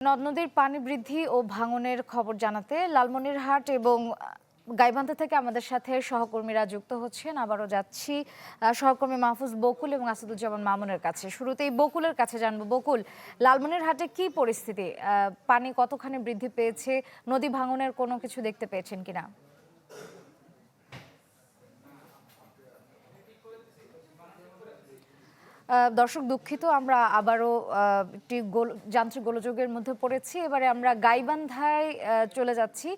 নদ নদীর পানি বৃদ্ধি ও ভাঙনের খবর জানাতে লালমনিরহাট এবং গাইবান্ধা থেকে আমাদের সাথে সহকর্মীরা যুক্ত হচ্ছেন। আবারও যাচ্ছি সহকর্মী মাহফুজ বকুল এবং আসাদুজ্জামান মামুনের কাছে। শুরুতেই বকুলের কাছে জানবো। বকুল, লালমনিরহাটে কি পরিস্থিতি? পানি কতখানি বৃদ্ধি পেয়েছে? নদী ভাঙনের কোনো কিছু দেখতে পেয়েছেন কিনা? দর্শক দুঃখিত, আমরা আবারও একটি যান্ত্রিক গোলযোগের মধ্যে পড়েছি। এবারে আমরা গাইবান্ধায় চলে যাচ্ছি।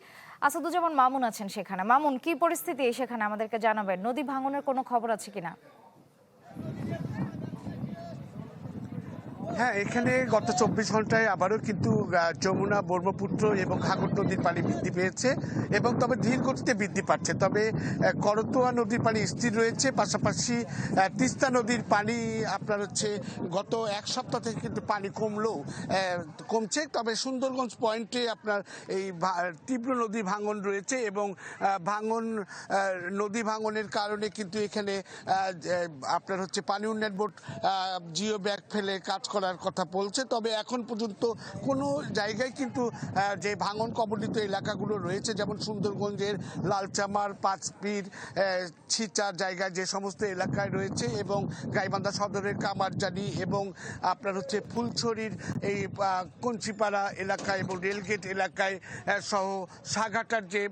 আসাদুজ্জামান মামুন আছেন সেখানে। মামুন, কি পরিস্থিতি সেখানে আমাদেরকে জানাবেন? নদী ভাঙনের কোনো খবর আছে কিনা? হ্যাঁ, এখানে গত ২৪ ঘন্টায় আবারও কিন্তু যমুনা, ব্রহ্মপুত্র এবং ঘাঘর নদীর পানি বৃদ্ধি পেয়েছে এবং তবে ধীর গতিতে বৃদ্ধি পাচ্ছে। তবে করতোয়া নদীর পানি স্থির রয়েছে, পাশাপাশি তিস্তা নদীর পানি আপনার গত এক সপ্তাহ থেকে কিন্তু পানি কমছে। তবে সুন্দরগঞ্জ পয়েন্টে আপনার এই তীব্র নদী ভাঙন রয়েছে এবং নদী ভাঙনের কারণে কিন্তু এখানে আপনার পানি উন্নয়ন বোর্ড জিও ব্যাগ ফেলে কাজ করার কথা বলছে। তবে এখন পর্যন্ত কোনো জায়গায় কিন্তু যে ভাঙন কবলিত এলাকাগুলো রয়েছে, যেমন সুন্দরগঞ্জের লালচামার, পাঁচপীর, ছিচার জায়গায় যে সমস্ত এলাকায় রয়েছে এবং গাইবান্ধা সদরের কামারজানি এবং আপনার ফুলছড়ির এই কঞ্চিপাড়া এলাকায় এবং রেলগেট এলাকায় সহ সাঘাটার যে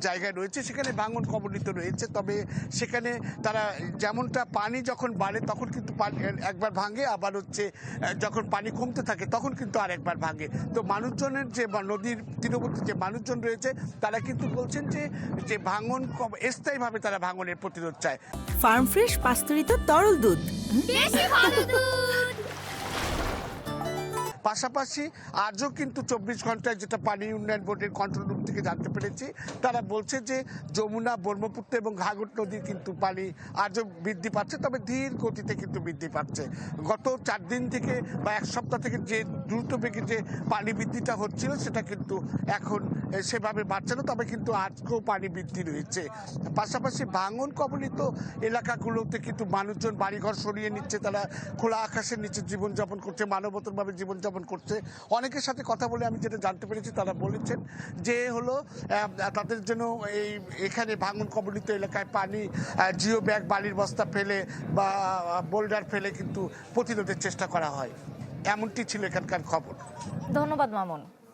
জায়গায় রয়েছে সেখানে ভাঙন কবলিত রয়েছে। তবে সেখানে তারা যেমনটা পানি যখন বাড়ে তখন কিন্তু একবার ভাঙে, আবার যখন পানি কমতে থাকে তখন কিন্তু আর একবার ভাঙে। তো মানুষজনের যে নদীর তীরবর্তী যে মানুষজন রয়েছে তারা কিন্তু বলছেন যে ভাঙন স্থায়ীভাবে তারা ভাঙনের প্রতিরোধ চায়। ফার্ম ফ্রেশ পাস্তুরিত তরল দুধ, পাশাপাশি আজও কিন্তু ২৪ ঘন্টায় যেটা পানি উন্নয়ন বোর্ডের কন্ট্রোল রুম থেকে জানতে পেরেছি, তারা বলছে যে যমুনা, ব্রহ্মপুত্র এবং ঘাঘর নদীর কিন্তু পানি আজও বৃদ্ধি পাচ্ছে, তবে ধীর গতিতে কিন্তু বৃদ্ধি পাচ্ছে। গত ৪ দিন থেকে বা এক সপ্তাহ থেকে যে দ্রুত বেগে যে পানি বৃদ্ধিটা হচ্ছিল সেটা কিন্তু এখন সেভাবে বাড়ছে না, তবে কিন্তু আজকেও পানি বৃদ্ধি রয়েছে। পাশাপাশি ভাঙন কবলিত এলাকাগুলোতে কিন্তু মানুষজন বাড়িঘর সরিয়ে নিচ্ছে, তারা খোলা আকাশের নিচে জীবনযাপন করছে, মানবতরভাবে জীবনযাপন করছে। অনেকের সাথে কথা বলে আমি যেটা জানতে পেরেছি, তারা বলেছেন যে তাদের জন্য এখানে ভাঙন কবলিত এলাকায় পানি জিও ব্যাগ, বালির বস্তা ফেলে বা বোল্ডার ফেলে কিন্তু প্রতিরোধের চেষ্টা করা হয়। এমনটি ছিল এখানকার খবর। ধন্যবাদ মামুন।